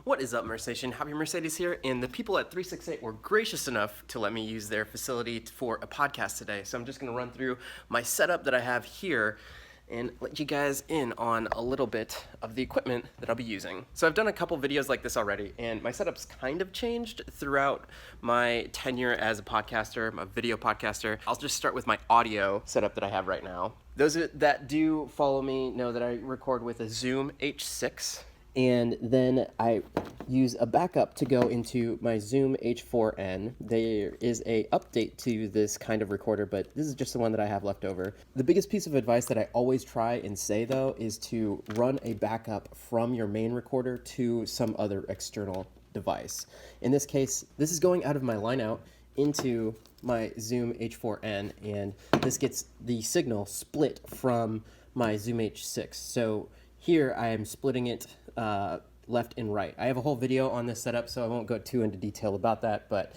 What is up, Mercedes? Javier Mercedes here, and the people at 368 were gracious enough to let me use their facility for a podcast today. So I'm just going to run through my setup that I have here and let you guys in on a little bit of the equipment that I'll be using. So I've done a couple videos like this already, and my setup's kind of changed throughout my tenure as a podcaster, a video podcaster. I'll just start with my audio setup that I have right now. Those that do follow me know that I record with a Zoom H6. And then I use a backup to go into my Zoom H4n. There is a update to this kind of recorder, but this is just the one that I have left over. The biggest piece of advice that I always try and say, though, is to run a backup from your main recorder to some other external device. In this case, this is going out of my line out into my Zoom H4n, and this gets the signal split from my Zoom H6. So here I am splitting it left and right. I have a whole video on this setup, so I won't go too into detail about that, but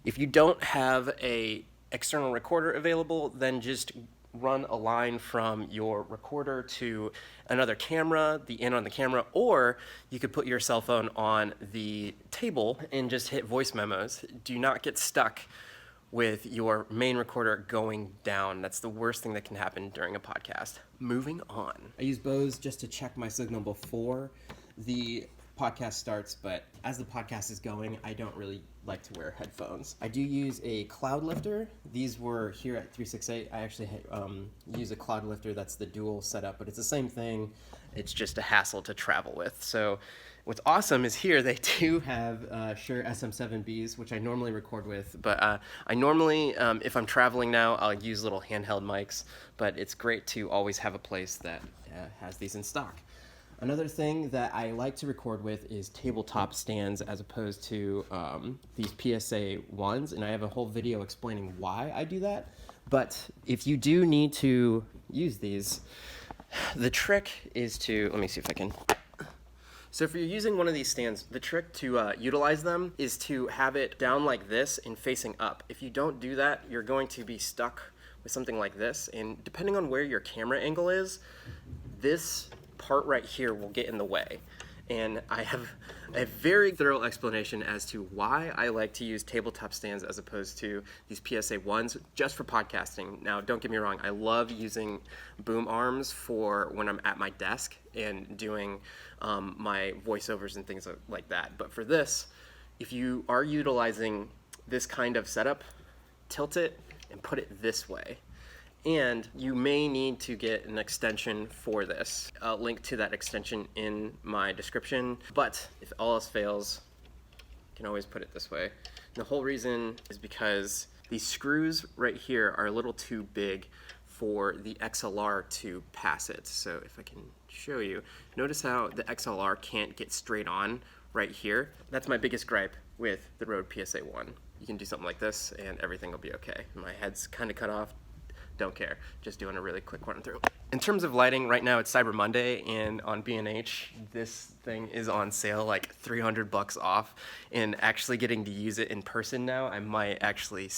if you don't have a external recorder available, then just run a line from your recorder to another camera, the in on the camera, or you could put your cell phone on the table and just hit voice memos. Do not get stuck with your main recorder going down. That's the worst thing that can happen during a podcast. Moving on. I use Bose just to check my signal before the podcast starts, but as the podcast is going, I don't really like to wear headphones. I do use a cloud lifter. These were here at 368. I actually use a cloud lifter that's the dual setup, but it's the same thing. It's just a hassle to travel with. So what's awesome is here they do have Shure SM7Bs, which I normally record with, but I normally, if I'm traveling now, I'll use little handheld mics, but it's great to always have a place that has these in stock. Another thing that I like to record with is tabletop stands as opposed to these PSA ones, and I have a whole video explaining why I do that. But if you do need to use these, the trick is to, let me see if I can. So if you're using one of these stands, the trick to utilize them is to have it down like this and facing up. If you don't do that, you're going to be stuck with something like this, and depending on where your camera angle is, this part right here will get in the way. And I have a very thorough explanation as to why I like to use tabletop stands as opposed to these PSA ones just for podcasting. Now, don't get me wrong, I love using boom arms for when I'm at my desk and doing my voiceovers and things like that. But for this, if you are utilizing this kind of setup, tilt it and put it this way. And you may need to get an extension for this. I'll link to that extension in my description. But if all else fails, you can always put it this way. And the whole reason is because these screws right here are a little too big for the XLR to pass it. So if I can show you, notice how the XLR can't get straight on right here. That's my biggest gripe with the Rode PSA 1. You can do something like this and everything will be okay. My head's kind of cut off. Don't care, just doing a really quick run through. In terms of lighting, right now it's Cyber Monday, and on B&H, this thing is on sale like $300 off, and actually getting to use it in person now, I might actually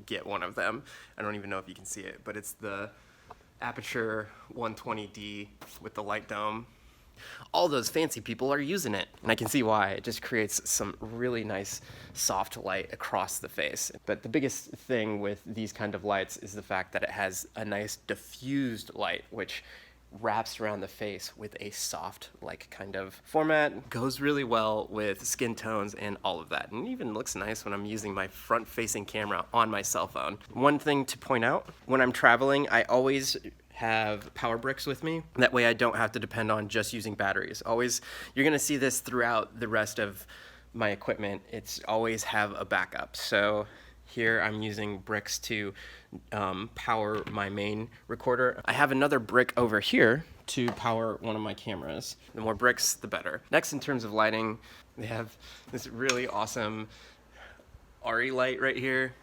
get one of them. I don't even know if you can see it, but it's the Aperture 120D with the light dome. All those fancy people are using it, and I can see why. It just creates some really nice soft light across the face. But the biggest thing with these kind of lights is the fact that it has a nice diffused light, which wraps around the face with a soft like kind of format. Goes really well with skin tones and all of that, and even looks nice when I'm using my front facing camera on my cell phone. One thing to point out, when I'm traveling, I always have power bricks with me. That way I don't have to depend on just using batteries. You're gonna see this throughout the rest of my equipment. It's always have a backup. So here I'm using bricks to power my main recorder. I have another brick over here to power one of my cameras. The more bricks, the better. Next, in terms of lighting, they have this really awesome RE light right here,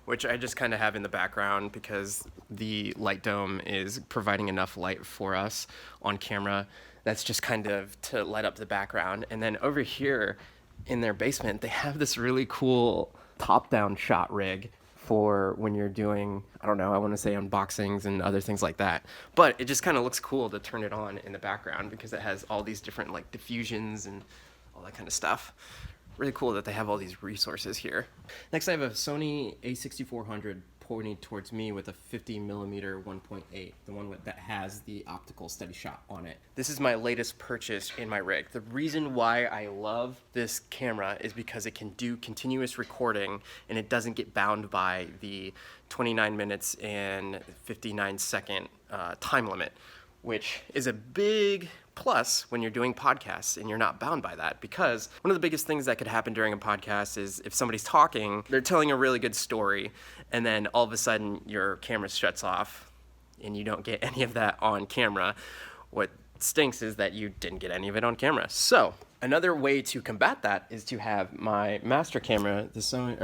which I just kind of have in the background because the light dome is providing enough light for us on camera. That's just kind of to light up the background. And then over here in their basement, they have this really cool top-down shot rig for when you're doing, I don't know, I want to say unboxings and other things like that. But it just kind of looks cool to turn it on in the background because it has all these different like diffusions and all that kind of stuff. Really cool that they have all these resources here. Next, I have a Sony a6400 pointing towards me with a 50mm 1.8, the one that has the optical steady shot on it. This is my latest purchase in my rig. The reason why I love this camera is because it can do continuous recording and it doesn't get bound by the 29 minutes and 59-second time limit, which is a big plus when you're doing podcasts and you're not bound by that, because one of the biggest things that could happen during a podcast is if somebody's talking, they're telling a really good story, and then all of a sudden your camera shuts off and you don't get any of that on camera. What stinks is that you didn't get any of it on camera. So another way to combat that is to have my master camera, the Zoom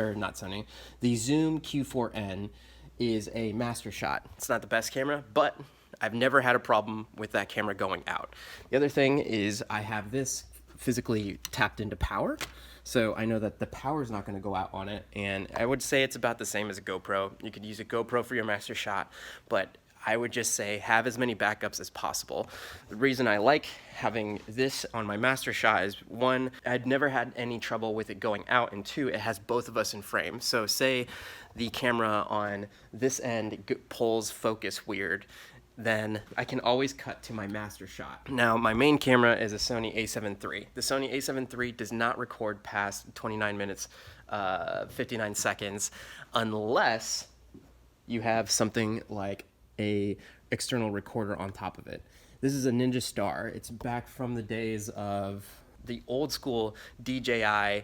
Q4N is a master shot. It's not the best camera, but I've never had a problem with that camera going out. The other thing is I have this physically tapped into power, so I know that the power is not going to go out on it, and I would say it's about the same as a GoPro. You could use a GoPro for your master shot, but I would just say have as many backups as possible. The reason I like having this on my master shot is, one, I'd never had any trouble with it going out, and two, it has both of us in frame. So say the camera on this end pulls focus weird, then I can always cut to my master shot. Now, my main camera is a Sony a7 III. The Sony a7 III does not record past 29 minutes, 59 seconds, unless you have something like a external recorder on top of it. This is a Ninja Star. It's back from the days of the old school DJI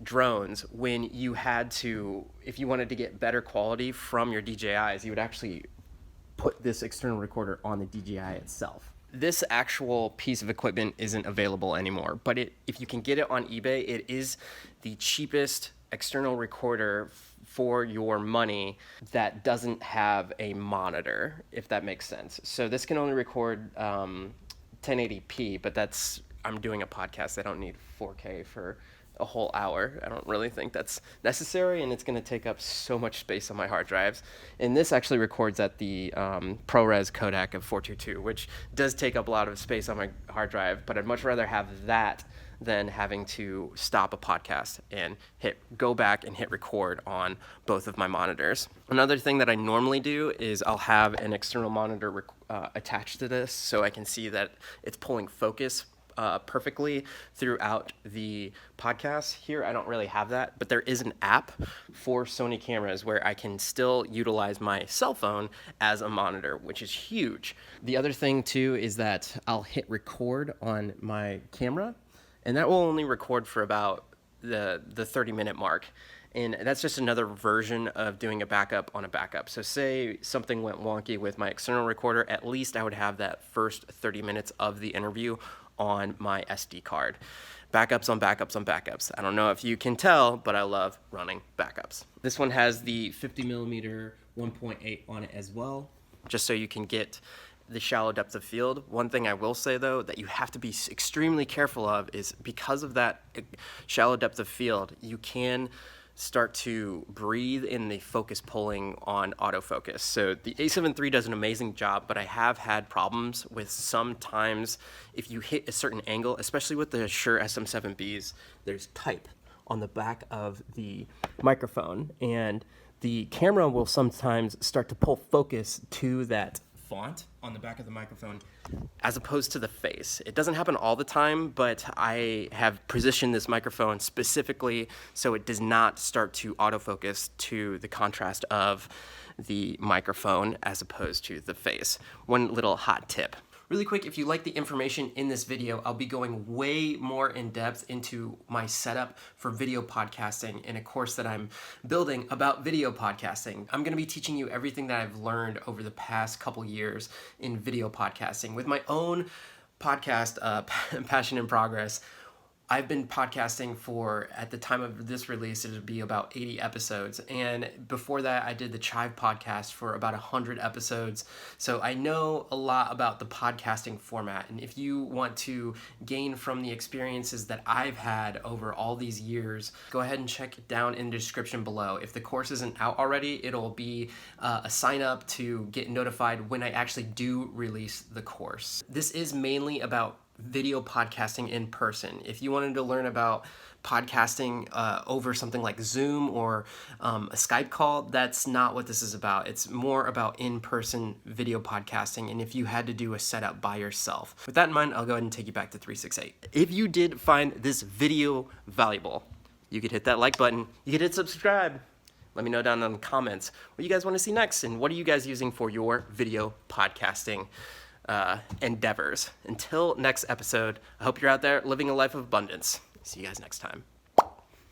drones, when you had to, if you wanted to get better quality from your DJIs, you would actually put this external recorder on the DJI itself. This actual piece of equipment isn't available anymore, but if you can get it on eBay, it is the cheapest external recorder for your money that doesn't have a monitor, if that makes sense. So this can only record 1080p, but I'm doing a podcast. I don't need 4K for a whole hour. I don't really think that's necessary, and it's going to take up so much space on my hard drives. And this actually records at the ProRes codec of 422, which does take up a lot of space on my hard drive, but I'd much rather have that than having to stop a podcast and go back and hit record on both of my monitors. Another thing that I normally do is I'll have an external monitor attached to this so I can see that it's pulling focus perfectly throughout the podcast. Here, I don't really have that, but there is an app for Sony cameras where I can still utilize my cell phone as a monitor, which is huge. The other thing too is that I'll hit record on my camera, and that will only record for about the 30-minute mark. And that's just another version of doing a backup on a backup. So say something went wonky with my external recorder, at least I would have that first 30 minutes of the interview on my SD card. Backups on backups on backups. I don't know if you can tell, but I love running backups. This one has the 50mm 1.8 on it as well, just so you can get the shallow depth of field. One thing I will say though that you have to be extremely careful of is, because of that shallow depth of field, you can start to breathe in the focus pulling on autofocus. So the a7 III does an amazing job, but I have had problems with sometimes if you hit a certain angle, especially with the Shure SM7Bs, there's type on the back of the microphone, and the camera will sometimes start to pull focus to that font on the back of the microphone as opposed to the face. It doesn't happen all the time, but I have positioned this microphone specifically so it does not start to autofocus to the contrast of the microphone as opposed to the face. One little hot tip. Really quick, if you like the information in this video, I'll be going way more in depth into my setup for video podcasting in a course that I'm building about video podcasting. I'm going to be teaching you everything that I've learned over the past couple years in video podcasting. With my own podcast, Passion in Progress, I've been podcasting for, at the time of this release, it would be about 80 episodes. And before that, I did the Chive podcast for about 100 episodes. So I know a lot about the podcasting format. And if you want to gain from the experiences that I've had over all these years, go ahead and check it down in the description below. If the course isn't out already, it'll be a sign up to get notified when I actually do release the course. This is mainly about video podcasting in person. If you wanted to learn about podcasting over something like Zoom or a Skype call, that's not what this is about. It's more about in-person video podcasting, and if you had to do a setup by yourself. With that in mind, I'll go ahead and take you back to 368. If you did find this video valuable, you could hit that like button, you could hit subscribe. Let me know down in the comments what you guys want to see next, and what are you guys using for your video podcasting endeavors. Until next episode, I hope you're out there living a life of abundance. See you guys next time.